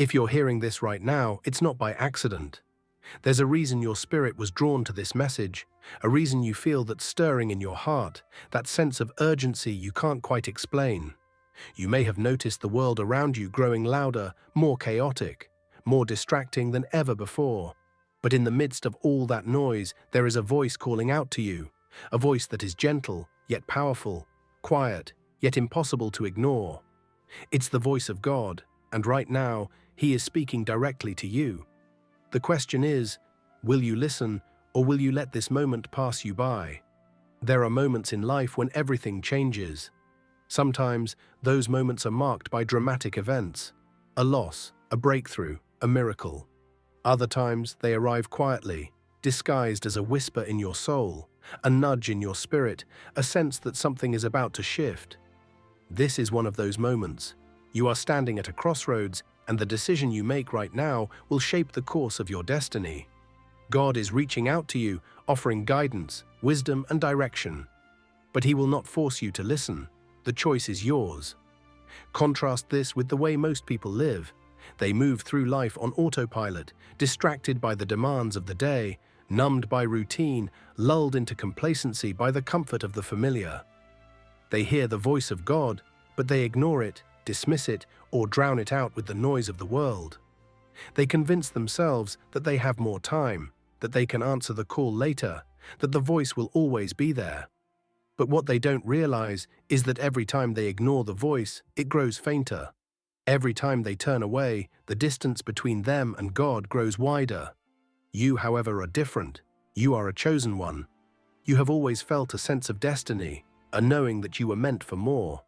If you're hearing this right now, it's not by accident. There's a reason your spirit was drawn to this message, a reason you feel that stirring in your heart, that sense of urgency you can't quite explain. You may have noticed the world around you growing louder, more chaotic, more distracting than ever before. But in the midst of all that noise, there is a voice calling out to you, a voice that is gentle, yet powerful, quiet, yet impossible to ignore. It's the voice of God, and right now, He is speaking directly to you. The question is, will you listen, or will you let this moment pass you by? There are moments in life when everything changes. Sometimes, those moments are marked by dramatic events, a loss, a breakthrough, a miracle. Other times, they arrive quietly, disguised as a whisper in your soul, a nudge in your spirit, a sense that something is about to shift. This is one of those moments. You are standing at a crossroads, and the decision you make right now will shape the course of your destiny. God is reaching out to you, offering guidance, wisdom, and direction. But He will not force you to listen. The choice is yours. Contrast this with the way most people live. They move through life on autopilot, distracted by the demands of the day, numbed by routine, lulled into complacency by the comfort of the familiar. They hear the voice of God, but they ignore it, dismiss it, or drown it out with the noise of the world. They convince themselves that they have more time, that they can answer the call later, that the voice will always be there. But what they don't realize is that every time they ignore the voice, it grows fainter. Every time they turn away, the distance between them and God grows wider. You, however, are different. You are a chosen one. You have always felt a sense of destiny, a knowing that you were meant for more.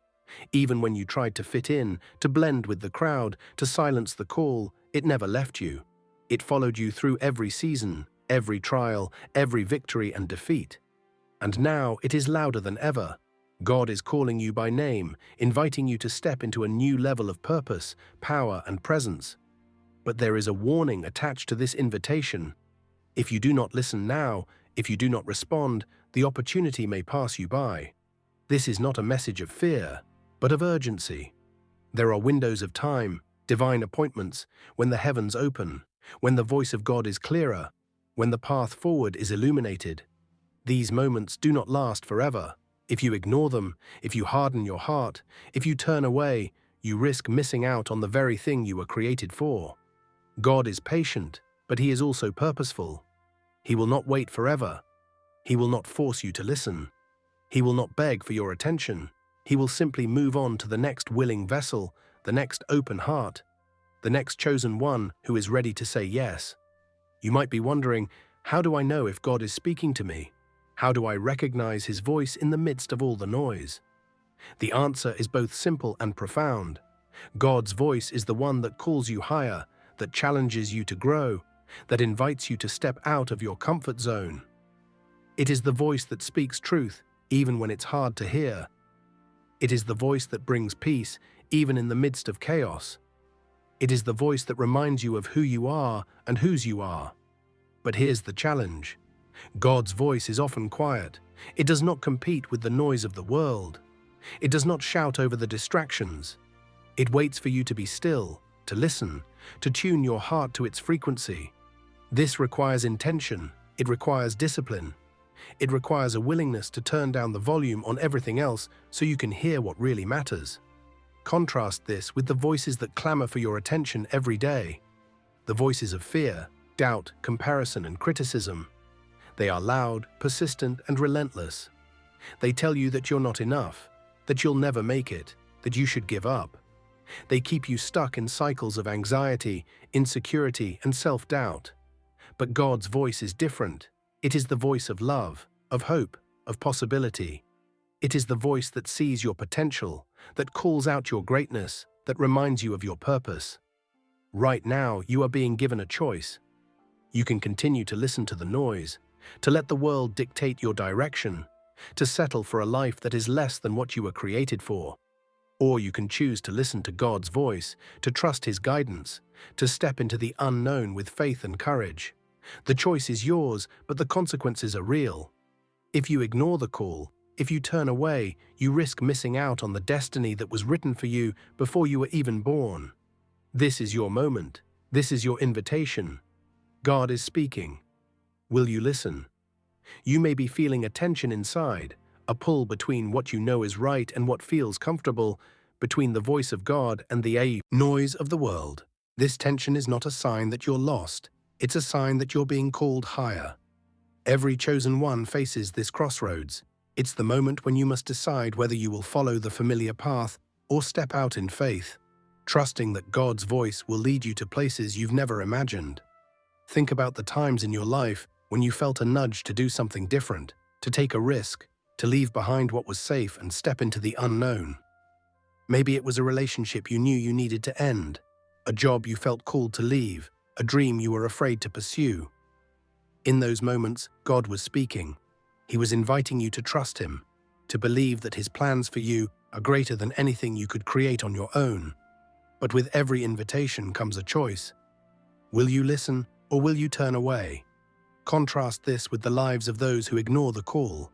Even when you tried to fit in, to blend with the crowd, to silence the call, it never left you. It followed you through every season, every trial, every victory and defeat. And now it is louder than ever. God is calling you by name, inviting you to step into a new level of purpose, power, and presence. But there is a warning attached to this invitation. If you do not listen now, if you do not respond, the opportunity may pass you by. This is not a message of fear, but of urgency. There are windows of time, divine appointments, when the heavens open, when the voice of God is clearer, when the path forward is illuminated. These moments do not last forever. If you ignore them, if you harden your heart, if you turn away, you risk missing out on the very thing you were created for. God is patient, but He is also purposeful. He will not wait forever. He will not force you to listen. He will not beg for your attention. He will simply move on to the next willing vessel, the next open heart, the next chosen one who is ready to say yes. You might be wondering, how do I know if God is speaking to me? How do I recognize His voice in the midst of all the noise? The answer is both simple and profound. God's voice is the one that calls you higher, that challenges you to grow, that invites you to step out of your comfort zone. It is the voice that speaks truth, even when it's hard to hear. It is the voice that brings peace, even in the midst of chaos. It is the voice that reminds you of who you are and whose you are. But here's the challenge. God's voice is often quiet. It does not compete with the noise of the world. It does not shout over the distractions. It waits for you to be still, to listen, to tune your heart to its frequency. This requires intention. It requires discipline. It requires a willingness to turn down the volume on everything else so you can hear what really matters. Contrast this with the voices that clamor for your attention every day. The voices of fear, doubt, comparison, and criticism. They are loud, persistent, and relentless. They tell you that you're not enough, that you'll never make it, that you should give up. They keep you stuck in cycles of anxiety, insecurity, and self-doubt. But God's voice is different. It is the voice of love, of hope, of possibility. It is the voice that sees your potential, that calls out your greatness, that reminds you of your purpose. Right now, you are being given a choice. You can continue to listen to the noise, to let the world dictate your direction, to settle for a life that is less than what you were created for. Or you can choose to listen to God's voice, to trust His guidance, to step into the unknown with faith and courage. The choice is yours, but the consequences are real. If you ignore the call, if you turn away, you risk missing out on the destiny that was written for you before you were even born. This is your moment. This is your invitation. God is speaking. Will you listen? You may be feeling a tension inside, a pull between what you know is right and what feels comfortable, between the voice of God and the noise of the world. This tension is not a sign that you're lost. It's a sign that you're being called higher. Every chosen one faces this crossroads. It's the moment when you must decide whether you will follow the familiar path or step out in faith, trusting that God's voice will lead you to places you've never imagined. Think about the times in your life when you felt a nudge to do something different, to take a risk, to leave behind what was safe and step into the unknown. Maybe it was a relationship you knew you needed to end, a job you felt called to leave, a dream you were afraid to pursue. In those moments, God was speaking. He was inviting you to trust Him, to believe that His plans for you are greater than anything you could create on your own. But with every invitation comes a choice. Will you listen or will you turn away? Contrast this with the lives of those who ignore the call.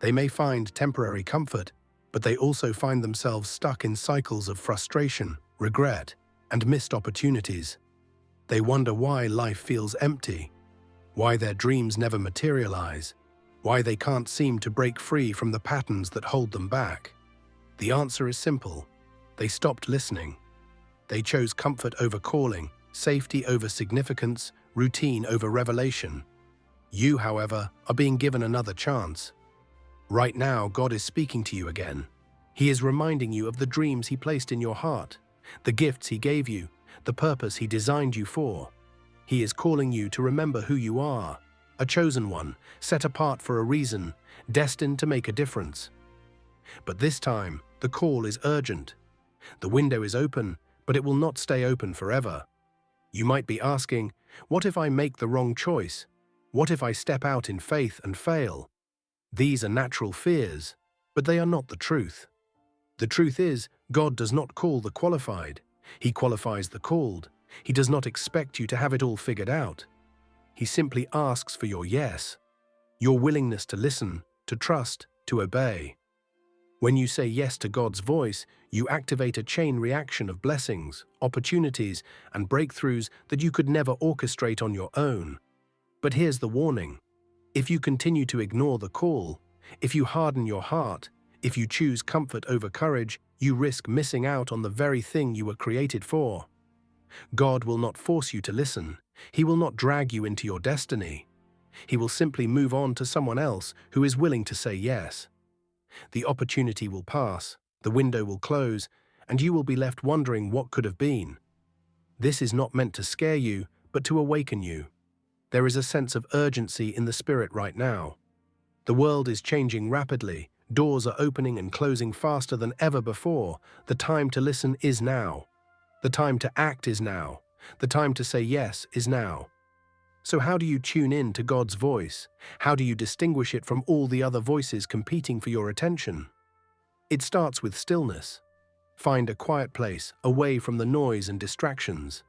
They may find temporary comfort, but they also find themselves stuck in cycles of frustration, regret, and missed opportunities. They wonder why life feels empty, why their dreams never materialize, why they can't seem to break free from the patterns that hold them back. The answer is simple. They stopped listening. They chose comfort over calling, safety over significance, routine over revelation. You, however, are being given another chance. Right now, God is speaking to you again. He is reminding you of the dreams He placed in your heart, the gifts He gave you, the purpose He designed you for. He is calling you to remember who you are, a chosen one, set apart for a reason, destined to make a difference. But this time, the call is urgent. The window is open, but it will not stay open forever. You might be asking, what if I make the wrong choice? What if I step out in faith and fail? These are natural fears, but they are not the truth. The truth is, God does not call the qualified. He qualifies the called. He does not expect you to have it all figured out. He simply asks for your yes, your willingness to listen, to trust, to obey. When you say yes to God's voice, you activate a chain reaction of blessings, opportunities, and breakthroughs that you could never orchestrate on your own. But here's the warning. If you continue to ignore the call, if you harden your heart, if you choose comfort over courage, you risk missing out on the very thing you were created for. God will not force you to listen. He will not drag you into your destiny. He will simply move on to someone else who is willing to say yes. The opportunity will pass, the window will close, and you will be left wondering what could have been. This is not meant to scare you, but to awaken you. There is a sense of urgency in the spirit right now. The world is changing rapidly. Doors are opening and closing faster than ever before. The time to listen is now. The time to act is now. The time to say yes is now. So how do you tune in to God's voice? How do you distinguish it from all the other voices competing for your attention? It starts with stillness. Find a quiet place, away from the noise and distractions.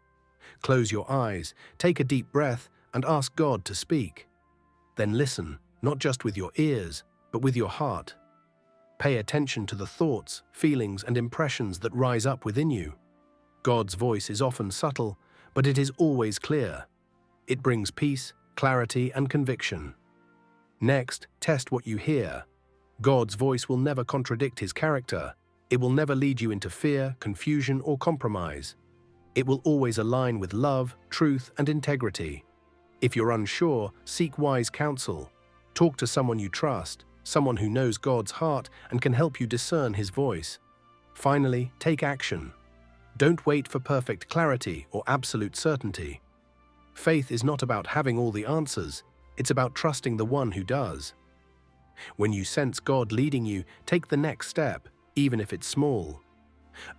Close your eyes, take a deep breath, and ask God to speak. Then listen, not just with your ears, but with your heart. Pay attention to the thoughts, feelings, and impressions that rise up within you. God's voice is often subtle, but it is always clear. It brings peace, clarity, and conviction. Next, test what you hear. God's voice will never contradict His character. It will never lead you into fear, confusion, or compromise. It will always align with love, truth, and integrity. If you're unsure, seek wise counsel. Talk to someone you trust, someone who knows God's heart and can help you discern His voice. Finally, take action. Don't wait for perfect clarity or absolute certainty. Faith is not about having all the answers, it's about trusting the one who does. When you sense God leading you, take the next step, even if it's small.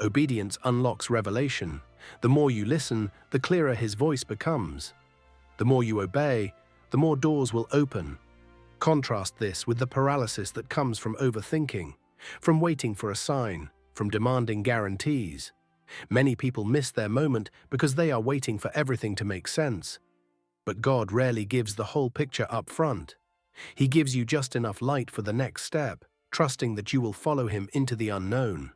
Obedience unlocks revelation. The more you listen, the clearer His voice becomes. The more you obey, the more doors will open. Contrast this with the paralysis that comes from overthinking, from waiting for a sign, from demanding guarantees. Many people miss their moment because they are waiting for everything to make sense. But God rarely gives the whole picture up front. He gives you just enough light for the next step, trusting that you will follow Him into the unknown.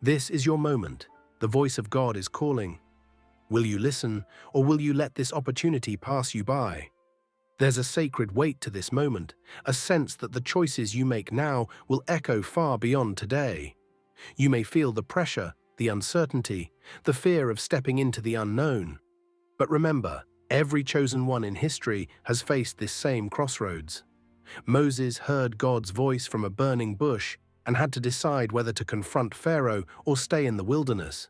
This is your moment. The voice of God is calling. Will you listen, or will you let this opportunity pass you by? There's a sacred weight to this moment, a sense that the choices you make now will echo far beyond today. You may feel the pressure, the uncertainty, the fear of stepping into the unknown. But remember, every chosen one in history has faced this same crossroads. Moses heard God's voice from a burning bush and had to decide whether to confront Pharaoh or stay in the wilderness.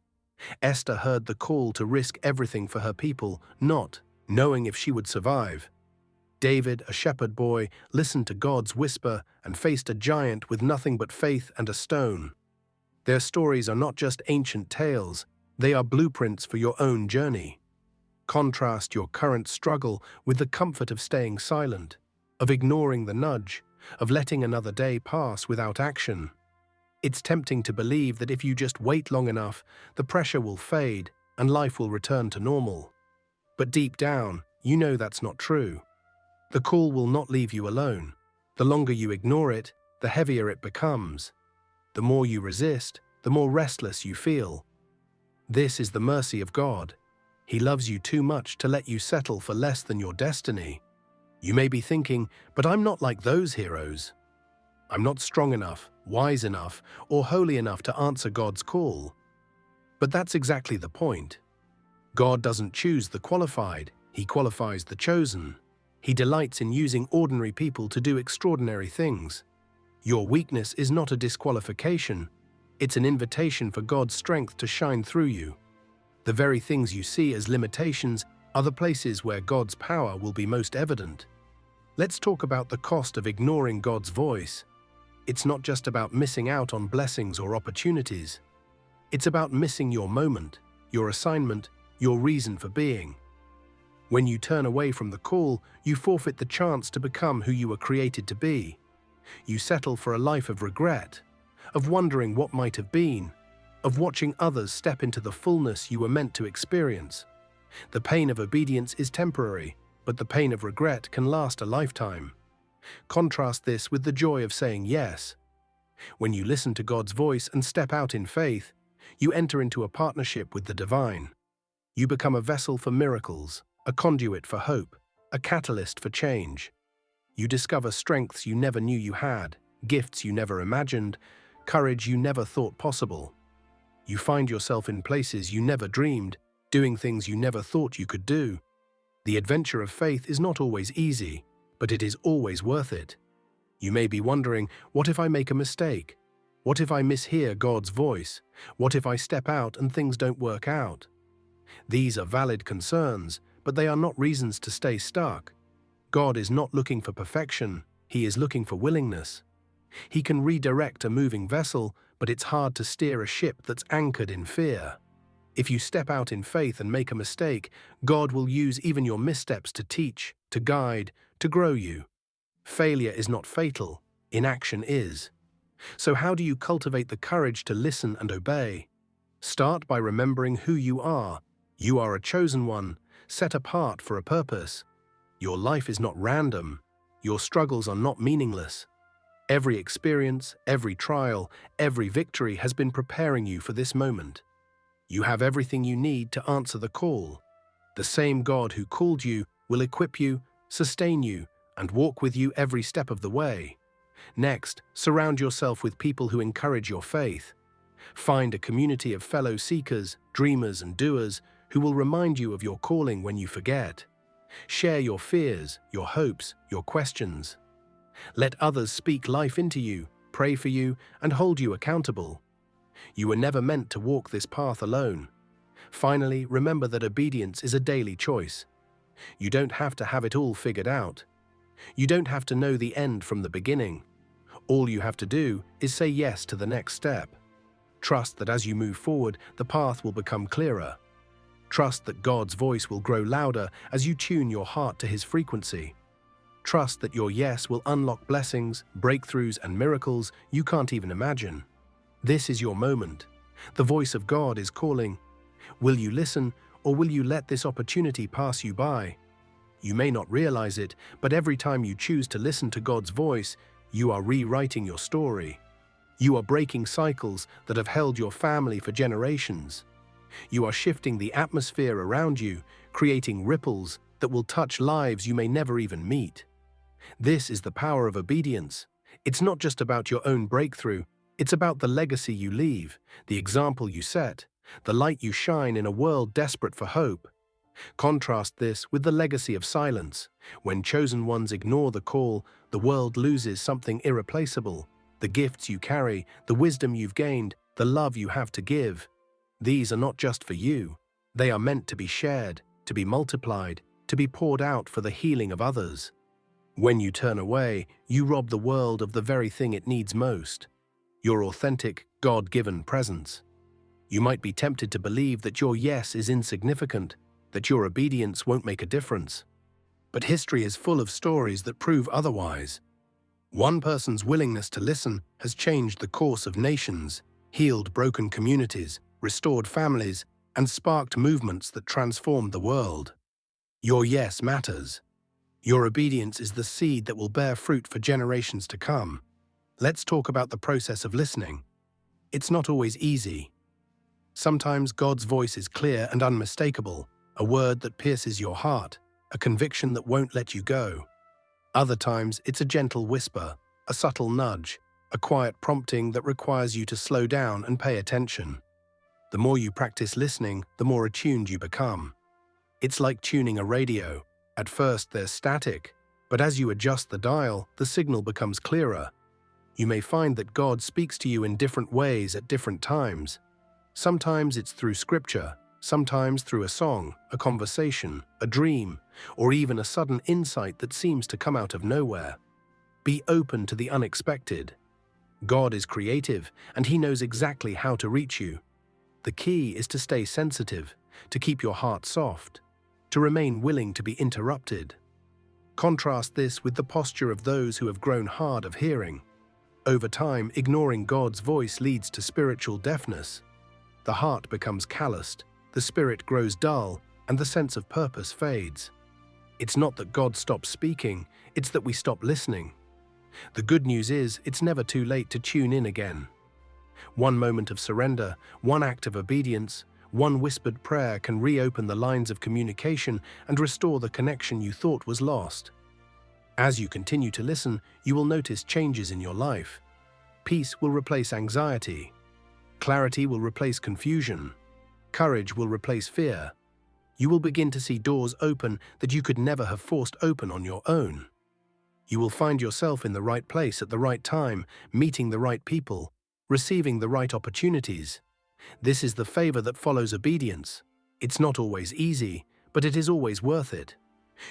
Esther heard the call to risk everything for her people, not knowing if she would survive. David, a shepherd boy, listened to God's whisper and faced a giant with nothing but faith and a stone. Their stories are not just ancient tales, they are blueprints for your own journey. Contrast your current struggle with the comfort of staying silent, of ignoring the nudge, of letting another day pass without action. It's tempting to believe that if you just wait long enough, the pressure will fade and life will return to normal. But deep down, you know that's not true. The call will not leave you alone. The longer you ignore it, the heavier it becomes. The more you resist, the more restless you feel. This is the mercy of God. He loves you too much to let you settle for less than your destiny. You may be thinking, but I'm not like those heroes. I'm not strong enough, wise enough, or holy enough to answer God's call. But that's exactly the point. God doesn't choose the qualified, He qualifies the chosen. He delights in using ordinary people to do extraordinary things. Your weakness is not a disqualification. It's an invitation for God's strength to shine through you. The very things you see as limitations are the places where God's power will be most evident. Let's talk about the cost of ignoring God's voice. It's not just about missing out on blessings or opportunities. It's about missing your moment, your assignment, your reason for being. When you turn away from the call, you forfeit the chance to become who you were created to be. You settle for a life of regret, of wondering what might have been, of watching others step into the fullness you were meant to experience. The pain of obedience is temporary, but the pain of regret can last a lifetime. Contrast this with the joy of saying yes. When you listen to God's voice and step out in faith, you enter into a partnership with the divine. You become a vessel for miracles, a conduit for hope, a catalyst for change. You discover strengths you never knew you had, gifts you never imagined, courage you never thought possible. You find yourself in places you never dreamed, doing things you never thought you could do. The adventure of faith is not always easy, but it is always worth it. You may be wondering, what if I make a mistake? What if I mishear God's voice? What if I step out and things don't work out? These are valid concerns, but they are not reasons to stay stuck. God is not looking for perfection, He is looking for willingness. He can redirect a moving vessel, but it's hard to steer a ship that's anchored in fear. If you step out in faith and make a mistake, God will use even your missteps to teach, to guide, to grow you. Failure is not fatal, inaction is. So how do you cultivate the courage to listen and obey? Start by remembering who you are. You are a chosen one, set apart for a purpose. Your life is not random. Your struggles are not meaningless. Every experience, every trial, every victory has been preparing you for this moment. You have everything you need to answer the call. The same God who called you will equip you, sustain you, and walk with you every step of the way. Next, surround yourself with people who encourage your faith. Find a community of fellow seekers, dreamers, and doers who will remind you of your calling when you forget. Share your fears, your hopes, your questions. Let others speak life into you, pray for you, and hold you accountable. You were never meant to walk this path alone. Finally, remember that obedience is a daily choice. You don't have to have it all figured out. You don't have to know the end from the beginning. All you have to do is say yes to the next step. Trust that as you move forward, the path will become clearer. Trust that God's voice will grow louder as you tune your heart to His frequency. Trust that your yes will unlock blessings, breakthroughs, and miracles you can't even imagine. This is your moment. The voice of God is calling. Will you listen, or will you let this opportunity pass you by? You may not realize it, but every time you choose to listen to God's voice, you are rewriting your story. You are breaking cycles that have held your family for generations. You are shifting the atmosphere around you, creating ripples that will touch lives you may never even meet. This is the power of obedience. It's not just about your own breakthrough, it's about the legacy you leave, the example you set, the light you shine in a world desperate for hope. Contrast this with the legacy of silence. When chosen ones ignore the call, the world loses something irreplaceable. The gifts you carry, the wisdom you've gained, the love you have to give. These are not just for you. They are meant to be shared, to be multiplied, to be poured out for the healing of others. When you turn away, you rob the world of the very thing it needs most: your authentic, God-given presence. You might be tempted to believe that your yes is insignificant, that your obedience won't make a difference. But history is full of stories that prove otherwise. One person's willingness to listen has changed the course of nations, healed broken communities, restored families, and sparked movements that transformed the world. Your yes matters. Your obedience is the seed that will bear fruit for generations to come. Let's talk about the process of listening. It's not always easy. Sometimes God's voice is clear and unmistakable, a word that pierces your heart, a conviction that won't let you go. Other times, it's a gentle whisper, a subtle nudge, a quiet prompting that requires you to slow down and pay attention. The more you practice listening, the more attuned you become. It's like tuning a radio. At first, there's static, but as you adjust the dial, the signal becomes clearer. You may find that God speaks to you in different ways at different times. Sometimes it's through scripture, sometimes through a song, a conversation, a dream, or even a sudden insight that seems to come out of nowhere. Be open to the unexpected. God is creative, and He knows exactly how to reach you. The key is to stay sensitive, to keep your heart soft, to remain willing to be interrupted. Contrast this with the posture of those who have grown hard of hearing. Over time, ignoring God's voice leads to spiritual deafness. The heart becomes calloused, the spirit grows dull, and the sense of purpose fades. It's not that God stops speaking, it's that we stop listening. The good news is, it's never too late to tune in again. One moment of surrender, one act of obedience, one whispered prayer can reopen the lines of communication and restore the connection you thought was lost. As you continue to listen, you will notice changes in your life. Peace will replace anxiety. Clarity will replace confusion. Courage will replace fear. You will begin to see doors open that you could never have forced open on your own. You will find yourself in the right place at the right time, meeting the right people, receiving the right opportunities. This is the favor that follows obedience. It's not always easy, but it is always worth it.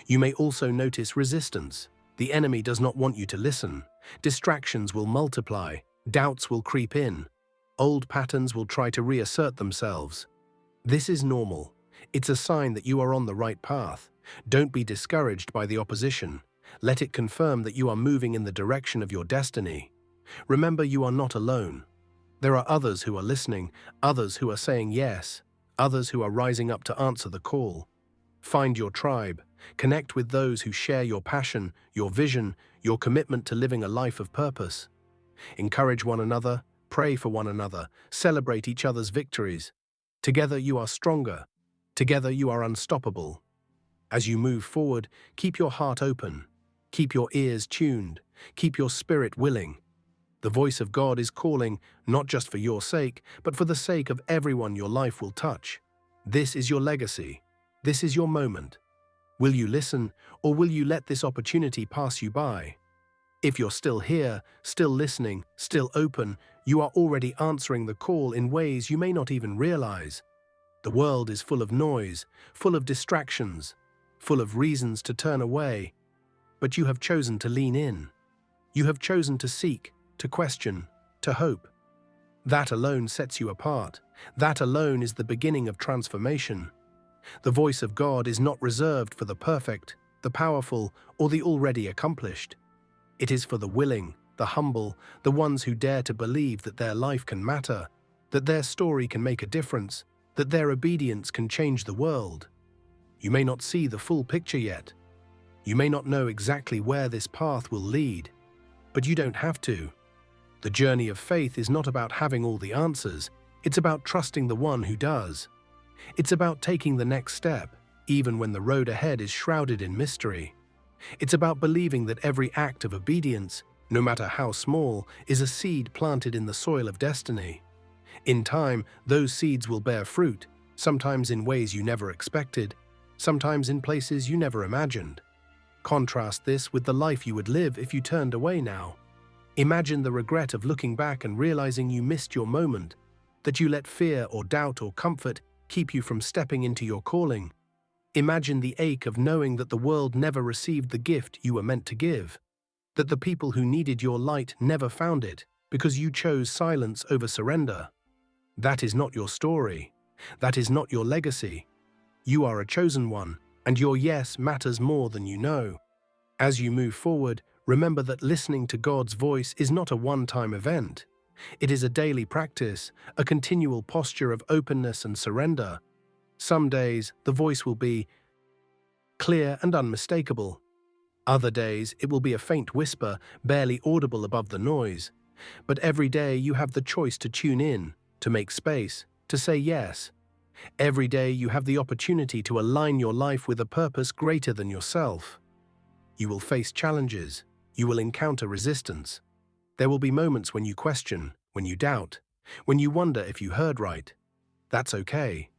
You may also notice resistance. The enemy does not want you to listen. Distractions will multiply. Doubts will creep in. Old patterns will try to reassert themselves. This is normal. It's a sign that you are on the right path. Don't be discouraged by the opposition. Let it confirm that you are moving in the direction of your destiny. Remember, you are not alone. There are others who are listening, others who are saying yes, others who are rising up to answer the call. Find your tribe. Connect with those who share your passion, your vision, your commitment to living a life of purpose. Encourage one another, pray for one another, celebrate each other's victories. Together you are stronger. Together you are unstoppable. As you move forward, keep your heart open. Keep your ears tuned. Keep your spirit willing. The voice of God is calling, not just for your sake, but for the sake of everyone your life will touch. This is your legacy. This is your moment. Will you listen, or will you let this opportunity pass you by? If you're still here, still listening, still open, you are already answering the call in ways you may not even realize. The world is full of noise, full of distractions, full of reasons to turn away. But you have chosen to lean in. You have chosen to seek, to question, to hope. That alone sets you apart. That alone is the beginning of transformation. The voice of God is not reserved for the perfect, the powerful, or the already accomplished. It is for the willing, the humble, the ones who dare to believe that their life can matter, that their story can make a difference, that their obedience can change the world. You may not see the full picture yet. You may not know exactly where this path will lead, but you don't have to. The journey of faith is not about having all the answers, it's about trusting the one who does. It's about taking the next step, even when the road ahead is shrouded in mystery. It's about believing that every act of obedience, no matter how small, is a seed planted in the soil of destiny. In time, those seeds will bear fruit, sometimes in ways you never expected, sometimes in places you never imagined. Contrast this with the life you would live if you turned away now. Imagine the regret of looking back and realizing you missed your moment, that you let fear or doubt or comfort keep you from stepping into your calling. Imagine the ache of knowing that the world never received the gift you were meant to give, that the people who needed your light never found it because you chose silence over surrender. That is not your story. That is not your legacy. You are a chosen one, and your yes matters more than you know. As you move forward, remember that listening to God's voice is not a one-time event. It is a daily practice, a continual posture of openness and surrender. Some days, the voice will be clear and unmistakable. Other days, it will be a faint whisper, barely audible above the noise. But every day you have the choice to tune in, to make space, to say yes. Every day you have the opportunity to align your life with a purpose greater than yourself. You will face challenges. You will encounter resistance. There will be moments when you question, when you doubt, when you wonder if you heard right. That's okay.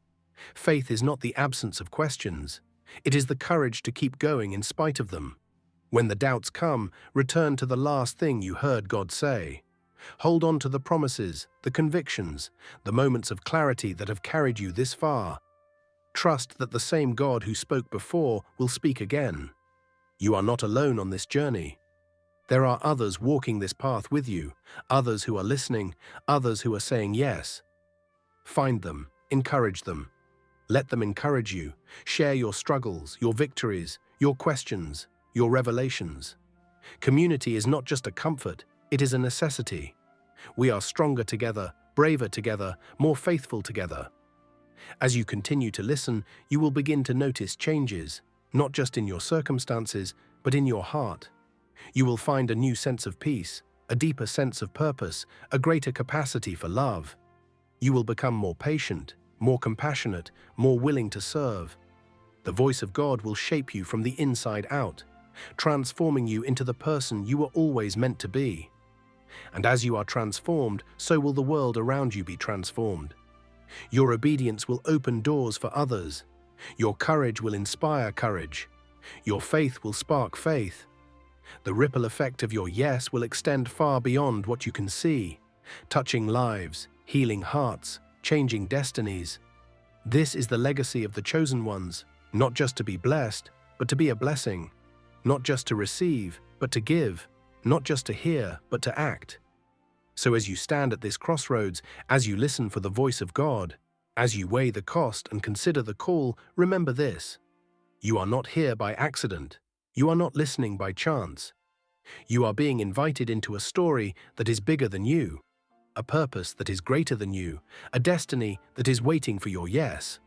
Faith is not the absence of questions. It is the courage to keep going in spite of them. When the doubts come, return to the last thing you heard God say. Hold on to the promises, the convictions, the moments of clarity that have carried you this far. Trust that the same God who spoke before will speak again. You are not alone on this journey. There are others walking this path with you, others who are listening, others who are saying yes. Find them, encourage them. Let them encourage you. Share your struggles, your victories, your questions, your revelations. Community is not just a comfort, it is a necessity. We are stronger together, braver together, more faithful together. As you continue to listen, you will begin to notice changes, not just in your circumstances, but in your heart. You will find a new sense of peace, a deeper sense of purpose, a greater capacity for love. You will become more patient, more compassionate, more willing to serve. The voice of God will shape you from the inside out, transforming you into the person you were always meant to be. And as you are transformed, so will the world around you be transformed. Your obedience will open doors for others. Your courage will inspire courage. Your faith will spark faith. The ripple effect of your yes will extend far beyond what you can see, touching lives, healing hearts, changing destinies. This is the legacy of the chosen ones, not just to be blessed, but to be a blessing. Not just to receive, but to give. Not just to hear, but to act. So as you stand at this crossroads, as you listen for the voice of God, as you weigh the cost and consider the call, remember this. You are not here by accident. You are not listening by chance. You are being invited into a story that is bigger than you, a purpose that is greater than you, a destiny that is waiting for your yes.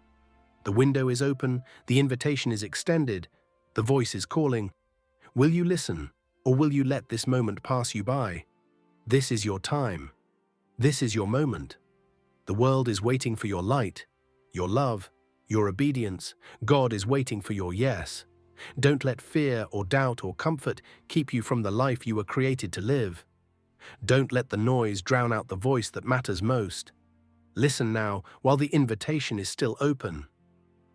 The window is open, the invitation is extended, the voice is calling. Will you listen, or will you let this moment pass you by? This is your time. This is your moment. The world is waiting for your light, your love, your obedience. God is waiting for your yes. Don't let fear or doubt or comfort keep you from the life you were created to live. Don't let the noise drown out the voice that matters most. Listen now while the invitation is still open.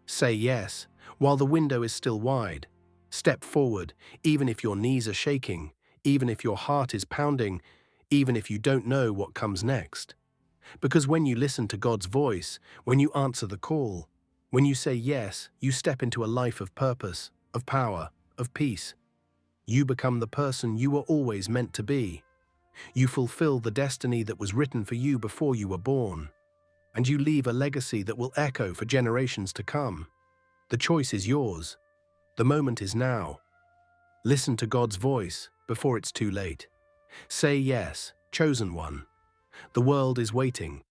Say yes while the window is still wide. Step forward, even if your knees are shaking, even if your heart is pounding, even if you don't know what comes next. Because when you listen to God's voice, when you answer the call, when you say yes, you step into a life of purpose, of power, of peace. You become the person you were always meant to be. You fulfill the destiny that was written for you before you were born. And you leave a legacy that will echo for generations to come. The choice is yours. The moment is now. Listen to God's voice before it's too late. Say yes, chosen one. The world is waiting.